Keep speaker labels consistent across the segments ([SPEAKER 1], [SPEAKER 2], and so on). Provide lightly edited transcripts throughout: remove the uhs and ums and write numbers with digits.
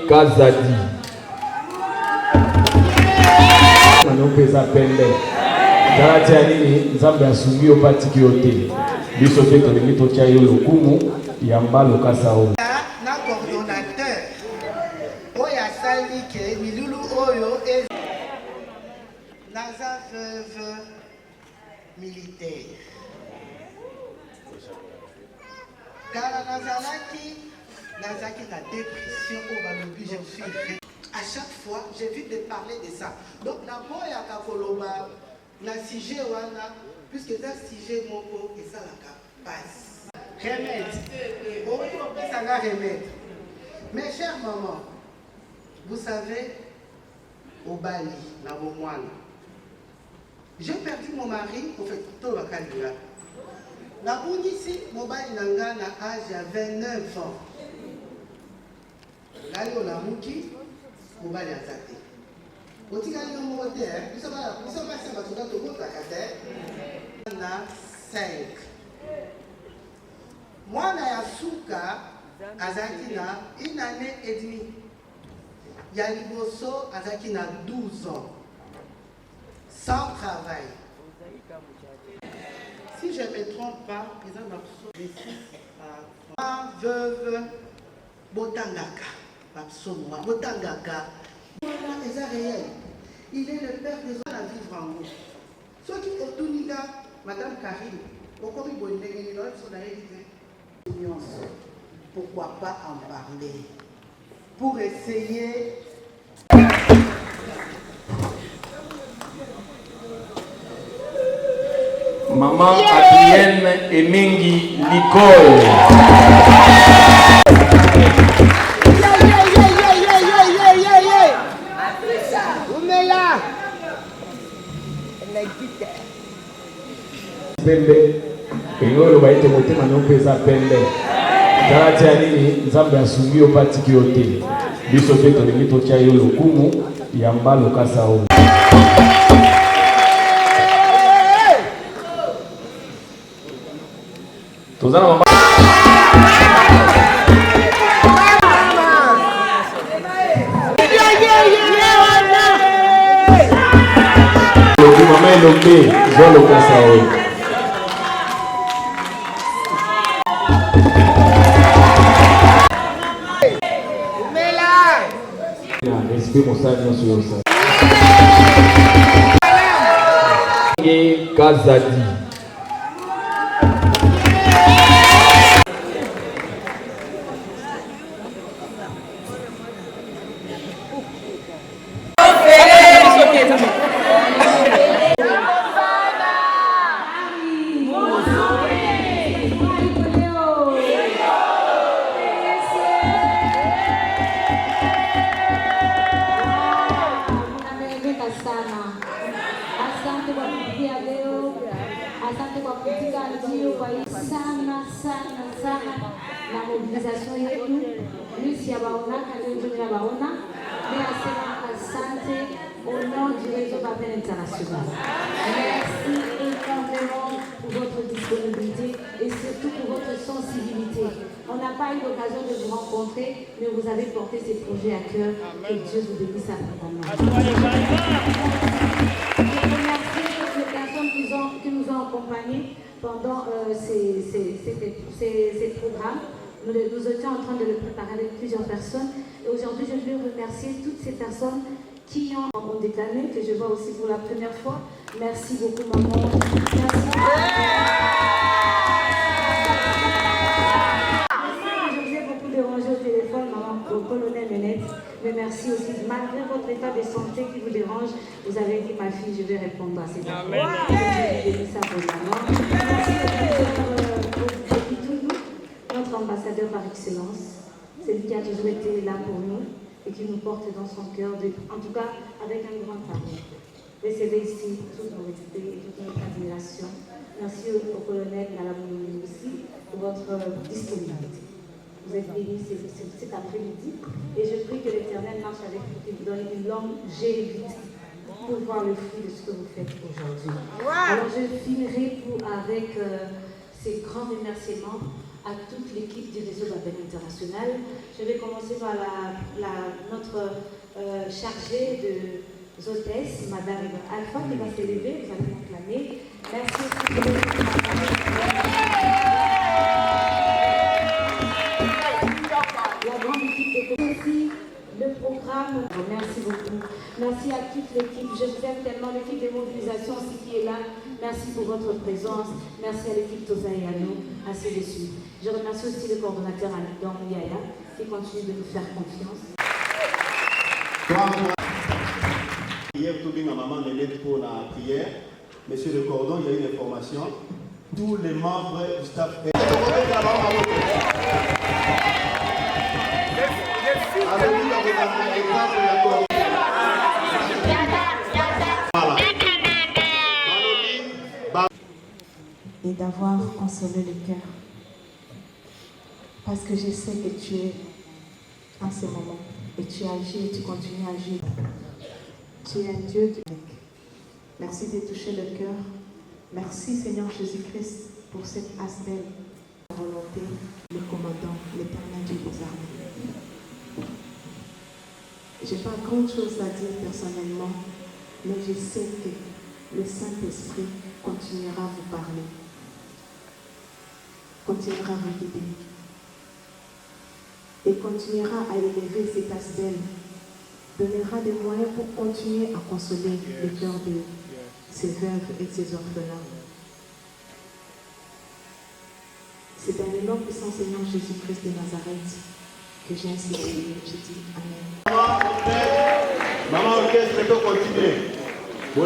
[SPEAKER 1] Kazadi. Manopeza pende. Taratiani nzambe asumi opatiki yote. Biso te tolingi totia yo lokumu ya mbalo kasao.
[SPEAKER 2] Na coordonnateur oya sali ke milulu oyo naza veuve militaire. Car nazalaki na dépression au balobi je suis. À chaque fois, j'évite de parler de ça. Donc, la moya kakoloba, na sujet wana, puisque ça sujet moko et ça la passe. Remède. Ça la remède. Mes chers mamans, vous savez, au Bali, na Bomouane, j'ai perdu mon mari, au fait, tout le Canada. La ici, mon Bali nanga na âge à 29 ans. Là, on a mouki. Au bal à Zate. Au Tigani, on a dit, nous sommes passés à Matouda, tout le monde a 5. Moi, Nayasuka, Azakina, une année et demie. Yaliboso, Azakina, 12 ans. Sans travail. Si je ne me trompe pas, ils ont ma veuve Botangaka. Absolument. Botangaka. Il est le père des hommes à vivre en haut. Ce qui est tout nida, Madame Karine, pourquoi pas en parler? Pour essayer.
[SPEAKER 1] Maman Adrienne Emingi Nicole. Pembe, engolo baite motema nopeza pembe. Taratiani nzambe asumi opatiki yote. Biso te tolingi totia yo lokumu ya mbalo kasao. Tozana mama. Mama elonge zolo kasao. Kazadi.
[SPEAKER 3] Asante kwa kutika ndio kwa sana na mobilisation yetu lusi ya baonaka ndio ya baona mais asante au nom du réseau Papel International. Merci énormément pour votre disponibilité et surtout pour votre sensibilité. On n'a pas eu l'occasion de vous rencontrer, mais vous avez porté ces projets à cœur et Dieu vous bénisse abondamment. Qui nous ont accompagnés pendant ces programmes. Nous étions en train de le préparer avec plusieurs personnes. Et aujourd'hui, je veux remercier toutes ces personnes qui ont déclaré, que je vois aussi pour la première fois. Merci beaucoup, maman. Merci. Je vous ai beaucoup dérangé au téléphone, maman, au colonel Nenette. Mais merci aussi, malgré votre état de santé qui vous dérange, vous avez dit, ma fille, je vais répondre à ces appels. Merci notre ambassadeur par excellence, celui qui a toujours été là pour nous et qui nous porte dans son cœur, en tout cas avec un grand amour. Recevez ici tout nos respects et toute notre admiration. Merci au colonel Nalamouni aussi pour votre disponibilité. Vous êtes bénis cet après-midi et je prie que l'Éternel marche avec vous, qu'il vous donne une longue longévité pour voir le fruit de ce que vous faites aujourd'hui. Alors je finirai avec ces grands remerciements à toute l'équipe du réseau Babel International. Je vais commencer par notre chargée de hôtesse, Madame Alpha, qui va s'élever, vous allez m'acclamer. Merci la grande équipe de aussi le programme. Merci beaucoup. Merci à toute l'équipe. Je vous aime tellement, l'équipe de mobilisation aussi qui est là. Merci pour votre présence. Merci à l'équipe Tosa et à nous, ainsi de suite. Je remercie aussi le coordonnateur Alidor Mouyaya qui continue de nous faire confiance.
[SPEAKER 4] Hier, tout bien, ma maman est pour la prière. Monsieur le cordon, il y a une information. Tous les membres du staff.
[SPEAKER 5] Et d'avoir consolé le cœur. Parce que je sais que tu es en ce moment. Et tu agis et tu continues à agir. Tu es un Dieu du mec. Merci de toucher le cœur. Merci Seigneur Jésus-Christ pour cette asbelle volonté, le commandant, l'Éternel Dieu des armées. Je n'ai pas grand chose à dire personnellement, mais je sais que le Saint-Esprit continuera à vous parler, continuera à vous guider et continuera à élever cette asbelle, donnera des moyens pour continuer à consoler le cœur de ces veuves et de ces orphelins. C'est dans le nom puissant Seigneur Jésus-Christ de Nazareth que j'ai ainsi prié. Je dis Amen.
[SPEAKER 4] Maman orchestre, peut continuer.
[SPEAKER 6] Que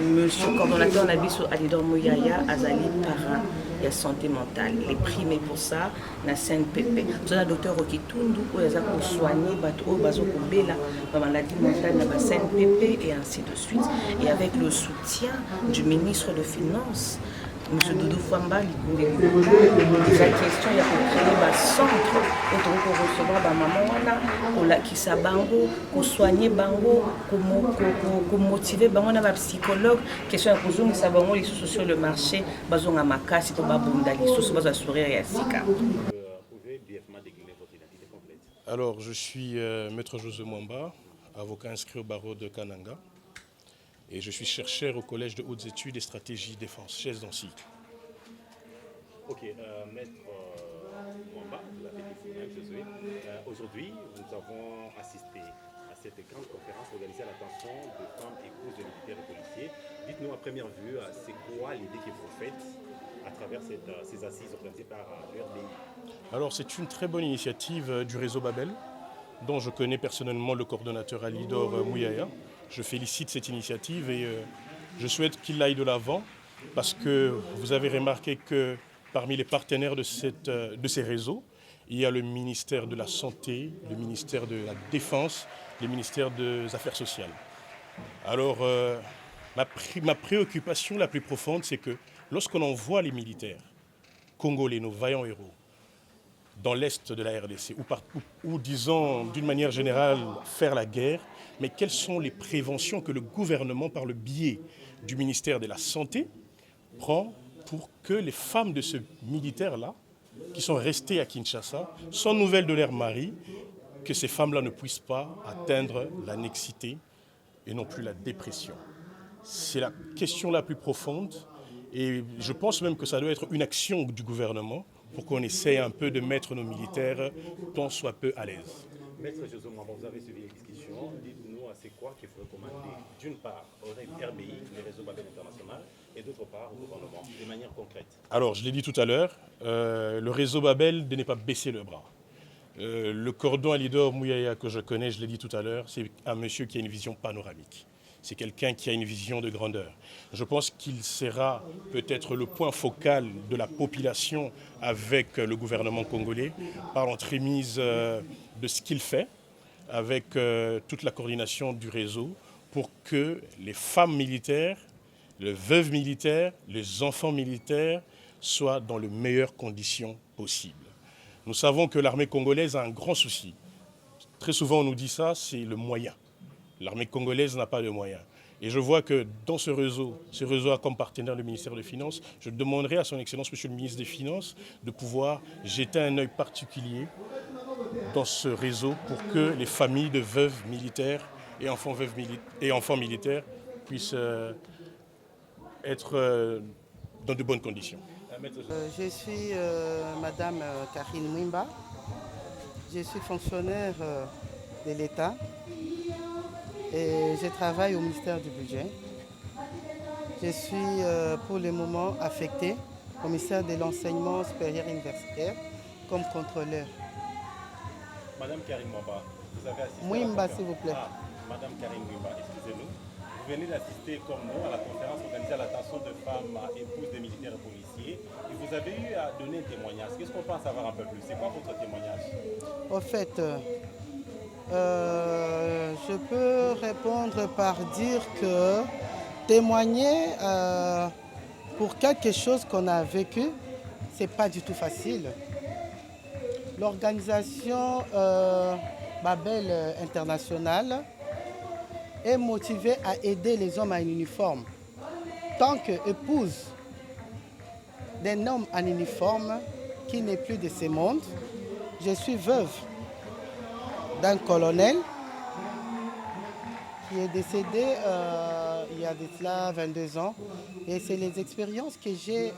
[SPEAKER 6] monsieur le coordonnateur Nabiso Alidor Mouyaya Azali parrain et santé mentale. Il est primé pour ça na CNPP. Nous avons le docteur Rokitundu où il a soigné bateau bazo la maladie mentale na CNPP et ainsi de suite. Et avec le soutien du ministre de Finances, M. Doudou Fouamba, la question il y a créer un centre pour recevoir la maman qui sa bango, pour soigner bango, pour motiver bango na psychologue, question à poser ça bango les sur le marché, bazon à makasi pour babunda les sous bazo sourire et sika.
[SPEAKER 7] Alors je suis maître José Mwamba, avocat inscrit au barreau de Kananga. Et je suis chercheur au Collège de hautes études et stratégie défense, chaise dans cycle.
[SPEAKER 8] Ok, maître Mwamba, vous avez dit je suis. Aujourd'hui, nous avons assisté à cette grande conférence organisée à l'attention de femmes épouses de militaires et policiers. Dites-nous à première vue, c'est quoi l'idée que vous faites à travers ces assises organisées par l'URBI?
[SPEAKER 7] Alors c'est une très bonne initiative du réseau Babel, dont je connais personnellement le coordonnateur Alidor Mouyaya. Je félicite cette initiative et je souhaite qu'il aille de l'avant parce que vous avez remarqué que parmi les partenaires de ces réseaux, il y a le ministère de la Santé, le ministère de la Défense, le ministère des Affaires sociales. Alors, ma préoccupation la plus profonde, c'est que lorsqu'on envoie les militaires congolais, nos vaillants héros, dans l'est de la RDC, ou disons d'une manière générale faire la guerre, mais quelles sont les préventions que le gouvernement, par le biais du ministère de la Santé, prend pour que les femmes de ce militaire-là, qui sont restées à Kinshasa, sans nouvelles de leur mari, que ces femmes-là ne puissent pas atteindre l'annexité et non plus la dépression. C'est la question la plus profonde et je pense même que ça doit être une action du gouvernement pour qu'on essaie un peu de mettre nos militaires tant soit peu à l'aise.
[SPEAKER 8] Maître José Mwamba, vous avez suivi les discussions. Dites-nous, c'est quoi qu'il faut recommander d'une part au RBI, le réseau Babel International, et d'autre part au gouvernement, de manière concrète?
[SPEAKER 7] Alors, je l'ai dit tout à l'heure, le réseau Babel de ne pas baisser le bras. Le cordon Alidor Mouyaya que je connais, je l'ai dit tout à l'heure, c'est un monsieur qui a une vision panoramique. C'est quelqu'un qui a une vision de grandeur. Je pense qu'il sera peut-être le point focal de la population avec le gouvernement congolais par l'entremise de ce qu'il fait avec toute la coordination du réseau pour que les femmes militaires, les veuves militaires, les enfants militaires soient dans les meilleures conditions possibles. Nous savons que l'armée congolaise a un grand souci. Très souvent on nous dit ça, c'est le moyen. L'armée congolaise n'a pas de moyens. Et je vois que dans ce réseau a comme partenaire le ministère des Finances. Je demanderai à son Excellence, Monsieur le ministre des Finances, de pouvoir jeter un œil particulier dans ce réseau pour que les familles de veuves militaires et enfants militaires puissent être dans de bonnes conditions.
[SPEAKER 9] Je suis Madame Karine Mwimba. Je suis fonctionnaire de l'État et je travaille au ministère du Budget. Je suis pour le moment affectée au ministère de l'Enseignement supérieur universitaire comme contrôleur.
[SPEAKER 8] Madame Karine Mwimba, vous avez assisté
[SPEAKER 9] Mwimba, s'il vous plaît.
[SPEAKER 8] Madame Karine Mwimba, excusez-nous. Vous venez d'assister comme nous à la conférence organisée à l'attention de femmes épouses des militaires et policiers. Et vous avez eu à donner un témoignage. Qu'est-ce qu'on peut en savoir un peu plus? C'est quoi votre témoignage?
[SPEAKER 9] Au fait, je peux répondre par dire que témoigner pour quelque chose qu'on a vécu, c'est pas du tout facile. L'organisation Babel International est motivée à aider les hommes en uniforme. Tant qu'épouse d'un homme en uniforme qui n'est plus de ce monde, je suis veuve d'un colonel qui est décédé il y a de cela 22 ans. Et c'est les expériences que j'ai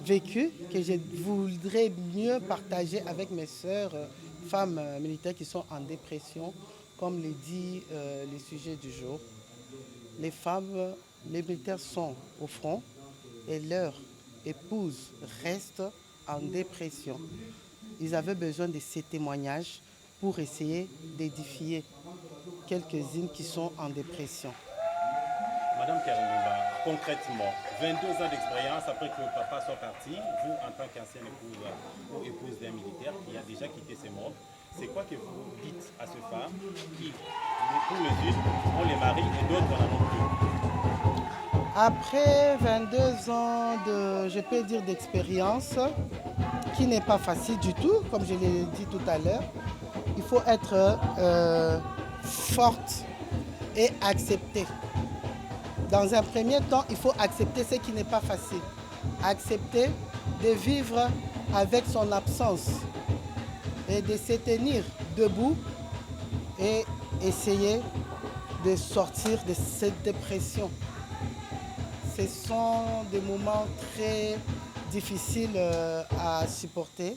[SPEAKER 9] vécues, que je voudrais mieux partager avec mes sœurs femmes militaires qui sont en dépression, comme le dit le sujet du jour. Les femmes, les militaires sont au front et leurs épouses restent en dépression. Ils avaient besoin de ces témoignages pour essayer d'édifier quelques-unes qui sont en dépression.
[SPEAKER 8] Madame Karine Mwimba, concrètement, 22 ans d'expérience après que le papa soit parti, vous en tant qu'ancienne épouse ou épouse d'un militaire qui a déjà quitté ce monde, c'est quoi que vous dites à ces femmes qui, pour le juge, ont les maris et d'autres n'en ont plus?
[SPEAKER 9] Après 22 ans de, je peux dire, d'expérience, qui n'est pas facile du tout, comme je l'ai dit tout à l'heure, il faut être forte et accepter. Dans un premier temps, il faut accepter ce qui n'est pas facile. Accepter de vivre avec son absence et de se tenir debout et essayer de sortir de cette dépression. Ce sont des moments très difficiles à supporter,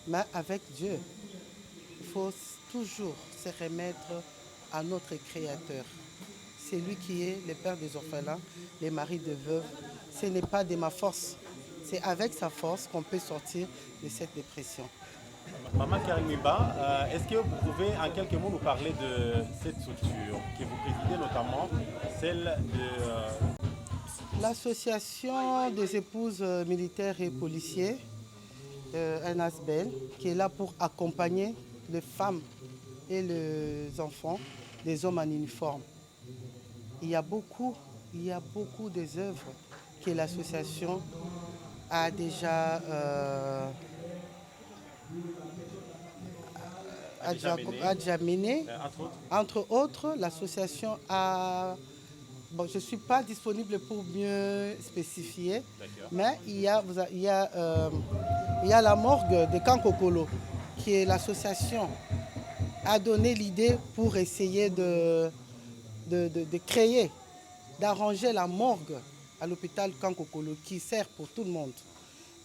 [SPEAKER 9] mais avec Dieu, il faut toujours se remettre à notre Créateur. C'est lui qui est le père des orphelins, les maris de veuves. Ce n'est pas de ma force, c'est avec sa force qu'on peut sortir de cette dépression.
[SPEAKER 8] Maman Karine Mwimba, est-ce que vous pouvez en quelques mots nous parler de cette structure que vous présidez, notamment celle de...
[SPEAKER 9] L'association des épouses militaires et policiers, NASBEL, qui est là pour accompagner les femmes et les enfants des hommes en uniforme. Il y a beaucoup des œuvres que l'association a déjà menées. Entre autres, l'association a... Bon, je ne suis pas disponible pour mieux spécifier, mais il y a la morgue de Kankokolo, qui est l'association, a donné l'idée pour essayer de créer, d'arranger la morgue à l'hôpital Kankokolo, qui sert pour tout le monde.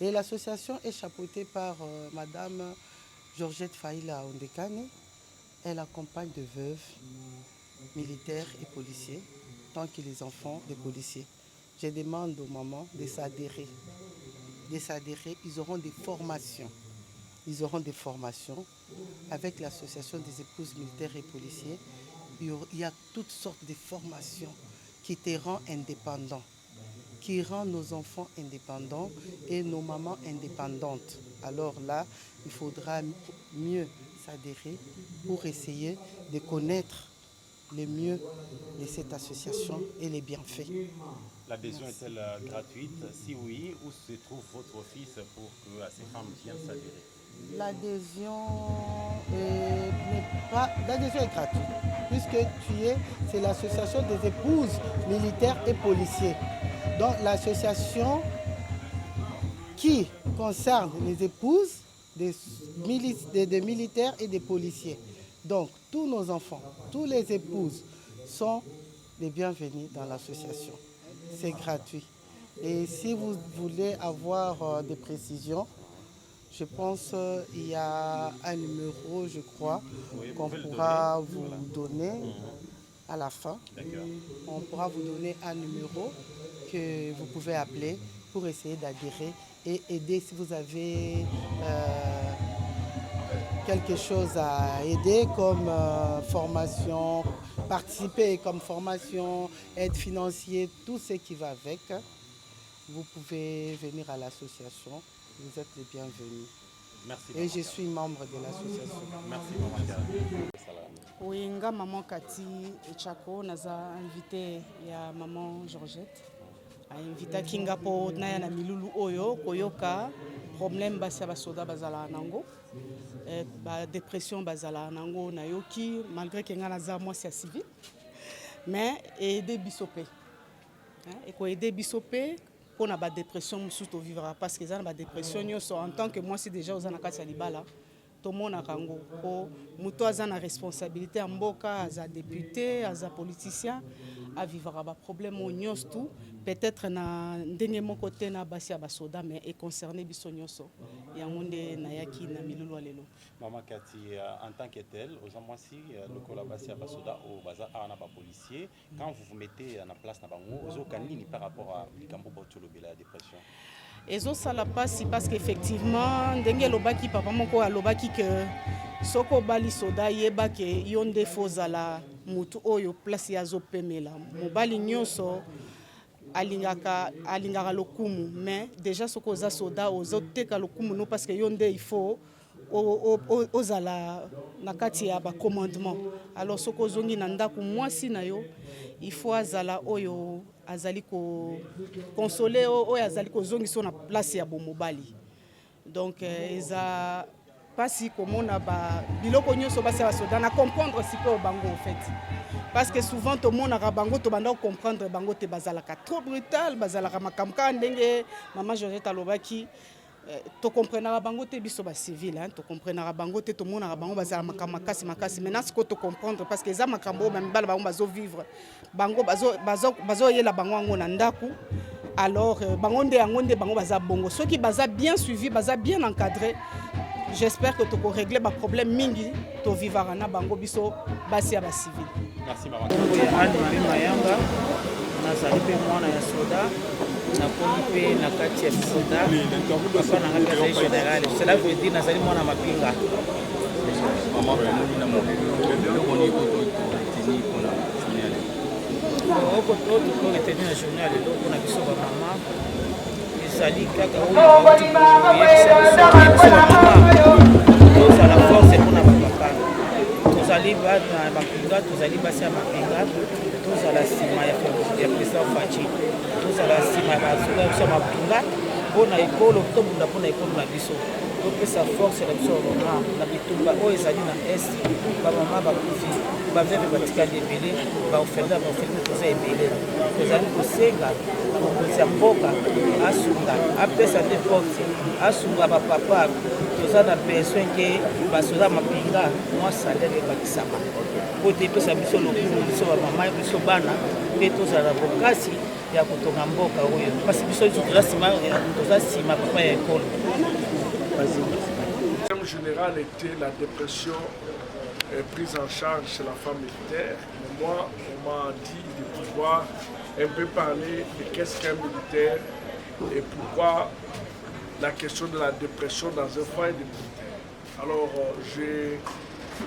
[SPEAKER 9] Et l'association est chapeautée par Madame Georgette Faïla Ondekane. Elle accompagne de veuves, militaires et policiers, tant que les enfants des policiers. Je demande aux mamans de s'adhérer. Ils auront des formations. Ils auront des formations avec l'association des épouses militaires et policiers. Il y a toutes sortes de formations qui te rendent indépendants, qui rendent nos enfants indépendants et nos mamans indépendantes. Alors là, il faudra mieux s'adhérer pour essayer de connaître le mieux de cette association et les bienfaits.
[SPEAKER 8] L'adhésion est-elle gratuite? Si oui, où se trouve votre office pour que ces femmes viennent s'adhérer?
[SPEAKER 9] L'adhésion est gratuite, puisque c'est l'association des épouses militaires et policiers. Donc l'association qui concerne les épouses des militaires et des policiers. Donc tous nos enfants, toutes les épouses sont les bienvenus dans l'association. C'est gratuit. Et si vous voulez avoir des précisions, je pense qu'il y a un numéro, je crois, qu'on pourra vous donner à la fin. On pourra vous donner un numéro que vous pouvez appeler pour essayer d'adhérer et aider si vous avez quelque chose à aider comme formation, participer comme formation, aide financière, tout ce qui va avec. Vous pouvez venir à l'association. Vous êtes les bienvenus.
[SPEAKER 8] Merci.
[SPEAKER 9] Et je suis membre de l'association.
[SPEAKER 8] Merci, maman.
[SPEAKER 10] Oui, nga maman Kati Echako naza invité ya maman Georgette. A invité kinga po na na milulu oyo koyoka problème basa basoda bazala nango. Ba dépression bazala nango na yoki malgré que nga naza moi c'est civil. Mais aider bisopé. Et ko aider bisopé pour la dépression, nous vivra parce que la dépression, en tant que moi, c'est déjà aux anakati libala. Tout le monde a une responsabilité en boka, as député, as politicien, à vivre un problème au tout. Peut-être na dernier mon côté na basia basoda mais est concerné bisonyoso. Il y a monde na yaki na milulu lelo.
[SPEAKER 8] Maman Kati, en tant que tel, aux amoisi le collaboration basoda au bazar à na policier, quand vous vous mettez en place na bango, aux kanini par rapport à likambo botolo la dépression.
[SPEAKER 10] Ezo sala pasi parce qu'effectivement ndenge lobaki papa moko alobaki que soko bali soda yeba ke yonde fozala mutu oyo place ya zopemela mobali nyoso alingaka lokumu mais déjà soko za soda ozoteka lokumu no parce que yonde il faut ozala na kati ya ba commandement alors soko zongi na ndaku mwasi na yo il faut azala oyo azali ko consoler oyo azali ko zongi so na place ya bomobali donc eza pasi komona ba biloko nyonso basi ya soda na comprendre si pe bango en fait parce que souvent tout le monde a bango to banda comprendre bango te bazalaka trop brutal bazalaka makamka ndenge maman Georgette alobaki to comprendre bango te biso ba civil hein to comprendre bango te to mona bango bazala makamaka makasi maintenant ce que to comprendre parce que za makambo même bala bango bazo vivre bango bazo yela bango ngo na ndaku alors bango nde bango baza bongo ceux qui baza bien suivi baza bien encadré. J'espère que tu peux régler ma problème mingi to vivre na bango biso basi ya ba civil.
[SPEAKER 8] Merci maman.
[SPEAKER 11] Ani mayanga na zalipe mwana ya soda na pompe na kati ya soda papa na ngaka za général cela veut dire na zali mwana mapinga.
[SPEAKER 8] Maman pomoni na mo pomoni ko tini pona journal.
[SPEAKER 11] Oko to ko tini na journal donc na biso ba mama ezali kaka la force pour na papa tozali ba na mapinga tozali basi ya mapinga tozala sima ya président Fachi tozala sima ya bazuka ya mapinga mpona ekolo to bunda mpona ekolo na biso topesa force na biso na bitumba oyo ezali na est bamama bakufi baveve batikali ebele baofenda toza ebele tozali kosenga mokonzi ya mboka asunga apesa nde force asunga bapapa toza na besoin ke basoda mapinga mwa salaire ebakisama po te epesa biso lokumu biso bamama biso bana mpe tozala bokasi ya kotonga mboka oyo mpasi biso toza nsima papa ya ekolo.
[SPEAKER 12] Le thème général était la dépression prise en charge chez la femme militaire. Mais moi, on m'a dit de pouvoir un peu parler de qu'est-ce qu'un militaire et pourquoi la question de la dépression dans un foyer de militaire. Alors, j'ai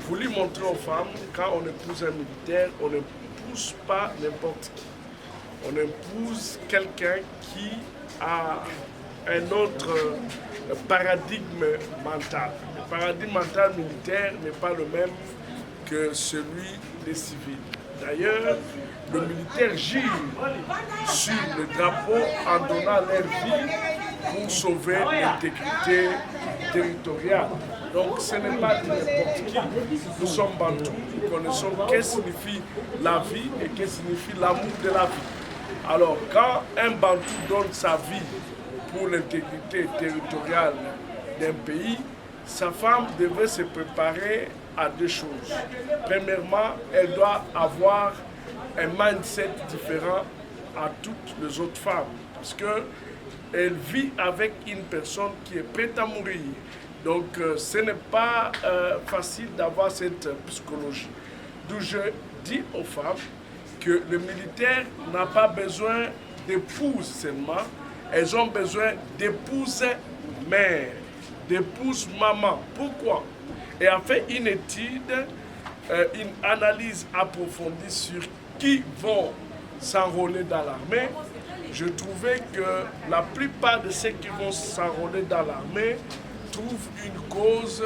[SPEAKER 12] voulu montrer aux femmes, quand on épouse un militaire, on n'épouse pas n'importe qui. On épouse quelqu'un qui a un autre paradigme mental. Le paradigme mental militaire n'est pas le même que celui des civils. D'ailleurs, le militaire gire sur le drapeau en donnant leur vie pour sauver l'intégrité territoriale. Donc ce n'est pas de n'importe qui. Nous sommes bantous, nous connaissons qu'est-ce que signifie la vie et qu'est-ce que signifie l'amour de la vie. Alors quand un bantou donne sa vie pour l'intégrité territoriale d'un pays, sa femme devait se préparer à deux choses. Premièrement, elle doit avoir un mindset différent à toutes les autres femmes parce qu'elle vit avec une personne qui est prête à mourir. Donc ce n'est pas facile d'avoir cette psychologie. D'où je dis aux femmes que le militaire n'a pas besoin d'épouses seulement, elles ont besoin d'épouses mères, d'épouses maman. Pourquoi? Et a fait une étude, une analyse approfondie sur qui vont s'enrôler dans l'armée. Je trouvais que la plupart de ceux qui vont s'enrôler dans l'armée trouvent une cause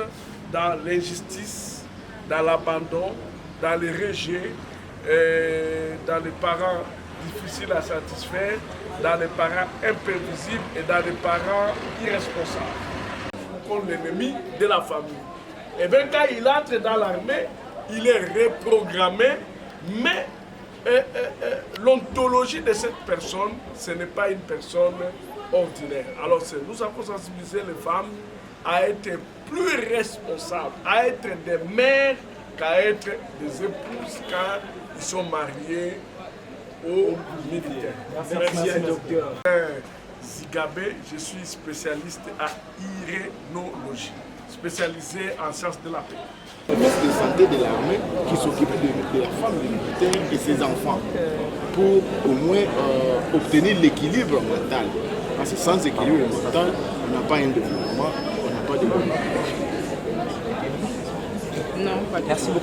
[SPEAKER 12] dans l'injustice, dans l'abandon, dans les rejets, dans les parents difficiles à satisfaire, dans les parents imprévisibles et dans les parents irresponsables. Comme l'ennemi de la famille. Et bien quand il entre dans l'armée, il est reprogrammé, mais l'ontologie de cette personne, ce n'est pas une personne ordinaire. Alors nous avons sensibilisé les femmes à être plus responsables, à être des mères qu'à être des épouses quand ils sont mariés aux militaires. Merci, docteur. Zigabé, je suis spécialiste à irénologie, spécialisé en sciences de la paix.
[SPEAKER 13] Le ministre de santé de l'armée qui s'occupe de la femme du militaire et ses enfants pour au moins obtenir l'équilibre mental. Parce que sans équilibre mental, on n'a pas un développement, on n'a pas de développement.
[SPEAKER 11] Non, pas. Merci beaucoup.